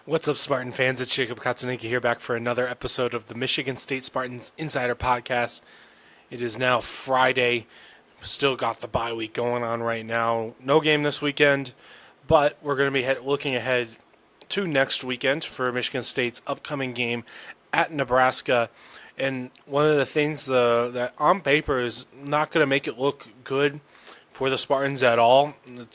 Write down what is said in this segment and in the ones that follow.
What's up, Spartan fans? It's Jacob Katsunika here, back for another episode of the Michigan State Spartans Insider Podcast. It is now Friday. Still got the bye week going on right now. No game this weekend, but we're going to be looking ahead to next weekend for Michigan State's upcoming game at Nebraska. And one of the things that on paper is not going to make it look good for the Spartans at all. We're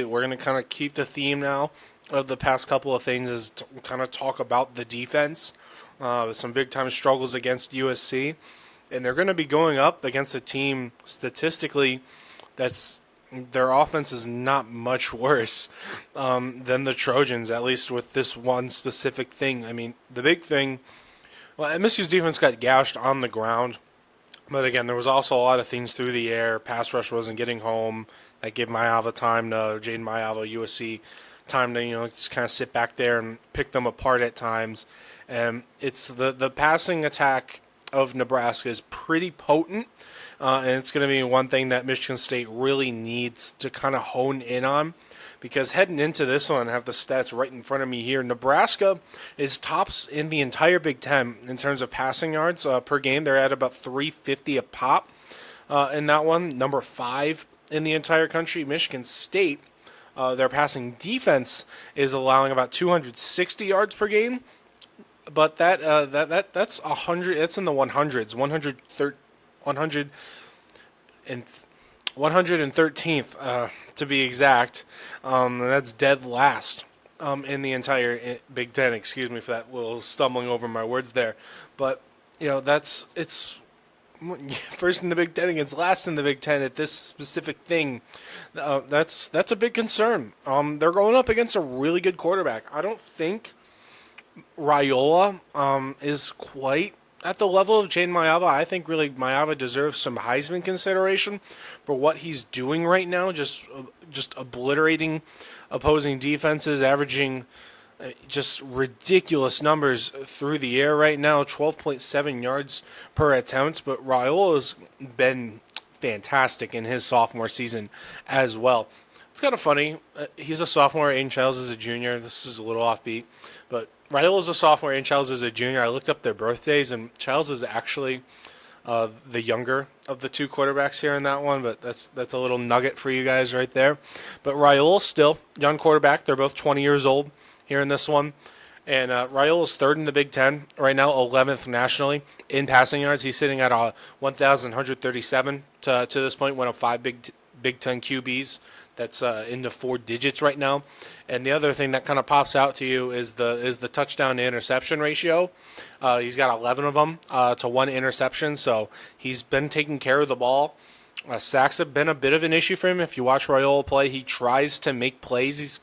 going to kind of keep the theme now of the past couple of things is to kind of talk about the defense. Some big-time struggles against USC. And they're going to be going up against a team statistically that's their offense is not much worse than the Trojans, at least with this one specific thing. I mean, the big thing, MSU's defense got gashed on the ground. But again, there was also a lot of things through the air. Pass rush wasn't getting home. That gave Jaden Mayava, USC, time to just kind of sit back there and pick them apart at times. And it's the passing attack of Nebraska is pretty potent, and it's going to be one thing that Michigan State really needs to kind of hone in on. Because heading into this one, I have the stats right in front of me here. Nebraska is tops in the entire Big Ten in terms of passing yards per game. They're at about 350 a pop in that one. Number 5 in the entire country. Michigan State, their passing defense is allowing about 260 yards per game. But that's 100. That's in the 100s. 113th to be exact. That's dead last in the entire Big Ten. Excuse me for that little stumbling over my words there. But it's first in the Big Ten against last in the Big Ten at this specific thing. That's a big concern. They're going up against a really good quarterback. I don't think Raiola is quite at the level of Jaden Mayava. I think really Mayava deserves some Heisman consideration for what he's doing right now, just obliterating opposing defenses, averaging just ridiculous numbers through the air right now, 12.7 yards per attempt. But Raiola's been fantastic in his sophomore season as well. It's kind of funny. He's a sophomore. Aiden Childs is a junior. This is a little offbeat, but Raiola is a sophomore. Aiden Childs is a junior. I looked up their birthdays, and Childs is actually the younger of the two quarterbacks here in that one. But that's a little nugget for you guys right there. But Raiola still young quarterback. They're both 20 years old here in this one, and Raiola is third in the Big Ten right now, 11th nationally in passing yards. He's sitting at 1,137 to this point. One of 5 Big Ten QBs. That's into 4 digits right now. And the other thing that kind of pops out to you is the touchdown to interception ratio. He's got 11 of them to 1 interception, so he's been taking care of the ball. Sacks have been a bit of an issue for him. If you watch Raiola play, he tries to make plays. He's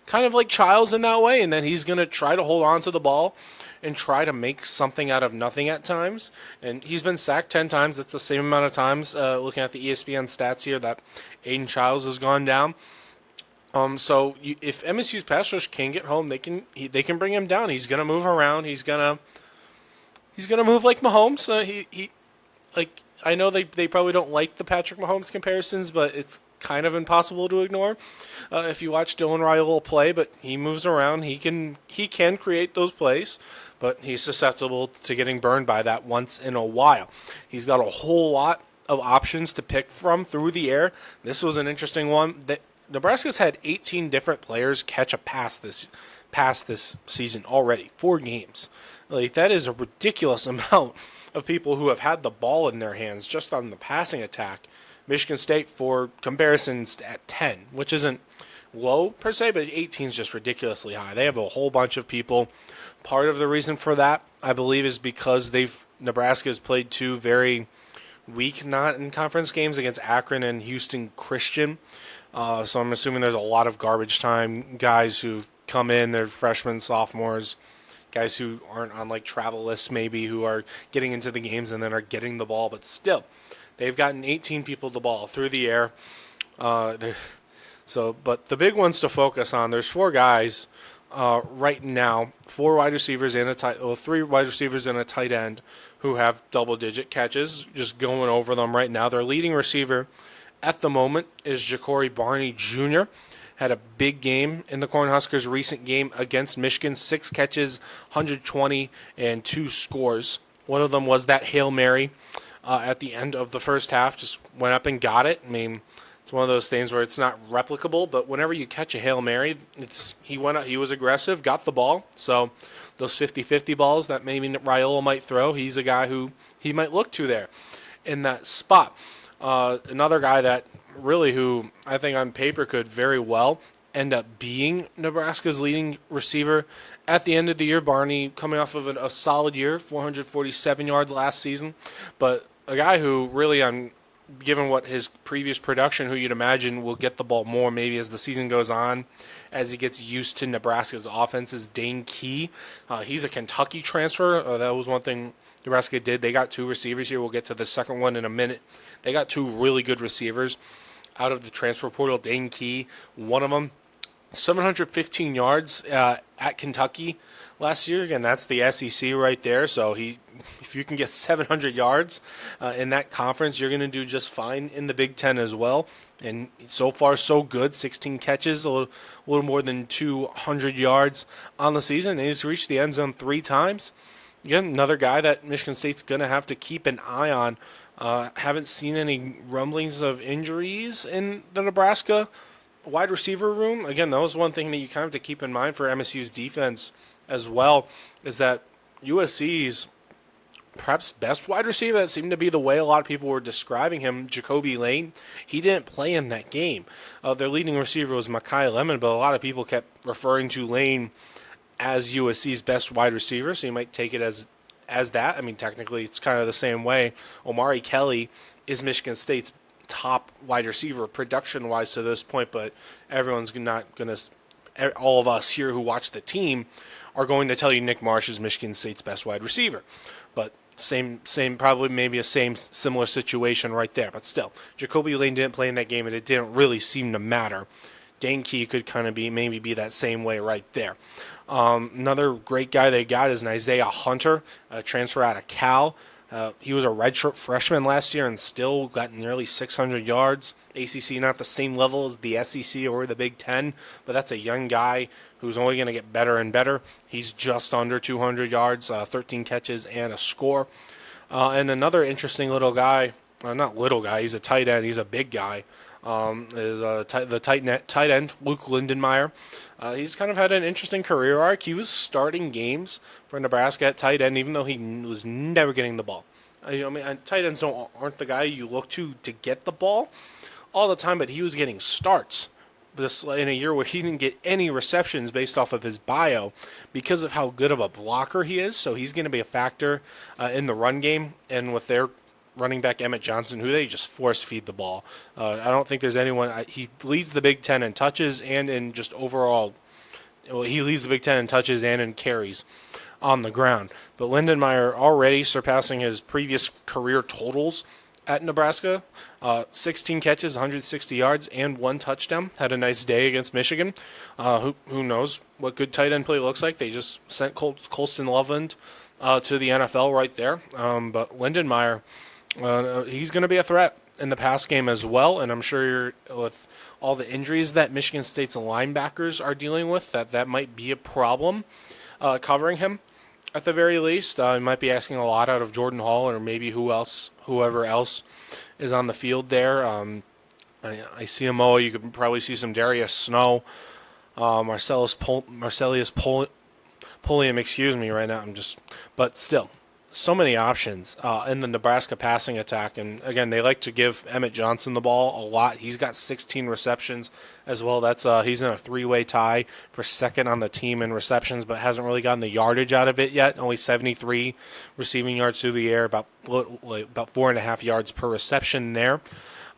kind of like Childs in that way, and then he's going to try to hold on to the ball and try to make something out of nothing at times. And he's been sacked 10 times. That's the same amount of times, looking at the ESPN stats here, that Aiden Childs has gone down. If MSU's pass rush can get home, they can bring him down. He's going to move around. He's going to move like Mahomes. I know they probably don't like the Patrick Mahomes comparisons, but it's kind of impossible to ignore if you watch Dylan Raiola play. But he moves around. He can create those plays, but he's susceptible to getting burned by that once in a while. He's got a whole lot of options to pick from through the air. This was an interesting one. Nebraska's had 18 different players catch a pass this season already. 4 games. That is a ridiculous amount of people who have had the ball in their hands just on the passing attack. Michigan State, for comparisons, at 10, which isn't low per se, but 18 is just ridiculously high. They have a whole bunch of people. Part of the reason for that, I believe, is because Nebraska has played 2 very weak not-in-conference games against Akron and Houston Christian. So I'm assuming there's a lot of garbage time guys who come in, they're freshmen, sophomores, guys who aren't on travel lists maybe, who are getting into the games and then are getting the ball. But still, they've gotten 18 people the ball through the air. But the big ones to focus on, there's 4 guys right now, 4 wide receivers and 3 wide receivers and a tight end who have double-digit catches. Just going over them right now. Their leading receiver at the moment is Ja'Cory Barney Jr. had a big game in the Cornhuskers' recent game against Michigan. 6 catches, 120, and 2 scores. One of them was that Hail Mary at the end of the first half. Just went up and got it. I mean, it's one of those things where it's not replicable, but whenever you catch a Hail Mary, he went out, he was aggressive, got the ball. So those 50-50 balls that maybe Raiola might throw, he's a guy who he might look to there in that spot. Another guy that really who I think on paper could very well end up being Nebraska's leading receiver at the end of the year. Barney coming off of a solid year, 447 yards last season, but a guy who really given what his previous production, who you'd imagine will get the ball more maybe as the season goes on, as he gets used to Nebraska's offense, is Dane Key. He's a Kentucky transfer. That was one thing Nebraska did. They got 2 receivers here. We'll get to the second one in a minute. They got 2 really good receivers out of the transfer portal. Dane Key, one of them, 715 yards at Kentucky last year. Again, that's the SEC right there. So if you can get 700 yards in that conference, you're going to do just fine in the Big Ten as well. And so far, so good. 16 catches, a little more than 200 yards on the season. And he's reached the end zone 3 times. Again, another guy that Michigan State's going to have to keep an eye on. Haven't seen any rumblings of injuries in the Nebraska wide receiver room. Again, that was one thing that you kind of have to keep in mind for MSU's defense as well, is that USC's perhaps best wide receiver, that seemed to be the way a lot of people were describing him, Jacoby Lane, he didn't play in that game. Their leading receiver was Mekhi Lemon, but a lot of people kept referring to Lane as USC's best wide receiver, so you might take it as that. I mean, technically, it's kind of the same way. Omari Kelly is Michigan State's top wide receiver production-wise to this point, but everyone's not going to, all of us here who watch the team are going to tell you Nick Marsh is Michigan State's best wide receiver. But same, probably maybe a similar situation right there. But still, Jacoby Lane didn't play in that game, and it didn't really seem to matter. Dane Key could kind of maybe be that same way right there. Another great guy they got is an Isaiah Hunter, a transfer out of Cal. He was a redshirt freshman last year and still got nearly 600 yards. ACC not the same level as the SEC or the Big Ten, but that's a young guy who's only going to get better and better. He's just under 200 yards, 13 catches, and a score. And another interesting little guy, not little guy, he's a tight end, he's a big guy, is the tight end, Luke Lindenmeyer. He's kind of had an interesting career arc. He was starting games for Nebraska at tight end, even though he was never getting the ball. I mean, tight ends aren't the guy you look to get the ball all the time, but he was getting starts in a year where he didn't get any receptions based off of his bio because of how good of a blocker he is. So he's going to be a factor in the run game, and with their running back Emmett Johnson, who they just force feed the ball. I don't think there's anyone. He leads the Big Ten in touches and in just overall. Well, he leads the Big Ten in touches and in carries on the ground. But Lindenmeyer already surpassing his previous career totals at Nebraska. 16 catches, 160 yards, and 1 touchdown. Had a nice day against Michigan. Who knows what good tight end play looks like? They just sent Colston Loveland to the NFL right there. But Lindenmeyer, he's going to be a threat in the pass game as well, and I'm sure with all the injuries that Michigan State's linebackers are dealing with, that might be a problem covering him at the very least. He might be asking a lot out of Jordan Hall or maybe whoever else is on the field there. I see Amoa. You could probably see some Darius Snow, Marcellus Pulliam, excuse me, right now. But still, so many options in the Nebraska passing attack. And again, they like to give Emmett Johnson the ball a lot. He's got 16 receptions as well. That's he's in a 3-way tie for second on the team in receptions, but hasn't really gotten the yardage out of it yet. Only 73 receiving yards through the air, about 4.5 yards per reception there.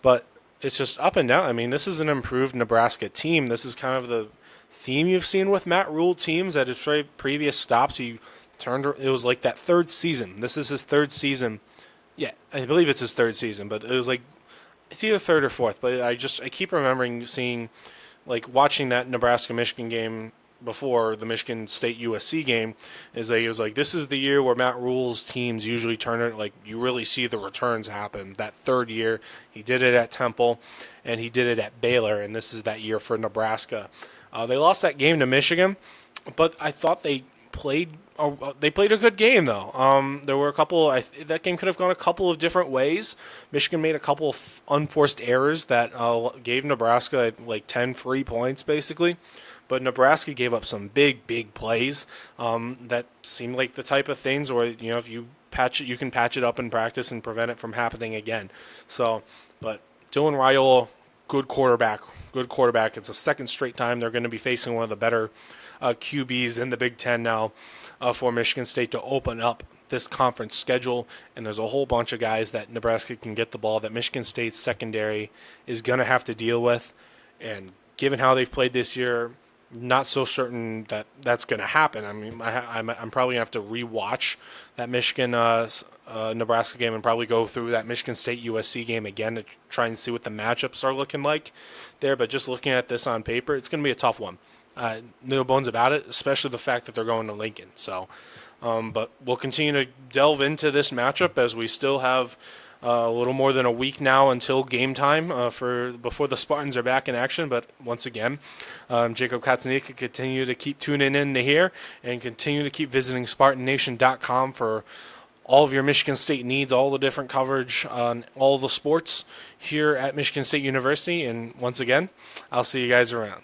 But it's just up and down. I mean, this is an improved Nebraska team. This is kind of the theme you've seen with Matt Rule teams at his previous stops. It was like that third season. This is his third season. Yeah, I believe it's his third season, but it was like, it's either third or fourth, but I keep remembering watching that Nebraska-Michigan game before the Michigan State USC game is that he was like, this is the year where Matt Rule's teams usually turn it, like you really see the returns happen. That third year, he did it at Temple, and he did it at Baylor, and this is that year for Nebraska. They lost that game to Michigan, but I thought they played a good game though. There were a couple. That game could have gone a couple of different ways. Michigan made a couple of unforced errors that gave Nebraska like 10 free points basically, but Nebraska gave up some big plays that seemed like the type of things where if you patch it, you can patch it up in practice and prevent it from happening again. So, but Dylan Raiola, good quarterback. Good quarterback. It's a second straight time they're going to be facing one of the better QBs in the Big Ten now for Michigan State to open up this conference schedule. And there's a whole bunch of guys that Nebraska can get the ball that Michigan State's secondary is going to have to deal with. And given how they've played this year, not so certain that that's going to happen. I mean, I'm probably going to have to rewatch that Michigan Nebraska game and probably go through that Michigan State USC game again to try and see what the matchups are looking like there. But just looking at this on paper, it's going to be a tough one. No bones about it, especially the fact that they're going to Lincoln. So, but we'll continue to delve into this matchup as we still have a little more than a week now until game time before the Spartans are back in action. But once again, Jacob Katzanika continue to keep tuning in to here and continue to keep visiting SpartanNation.com for all of your Michigan State needs, all the different coverage on all the sports here at Michigan State University. And once again, I'll see you guys around.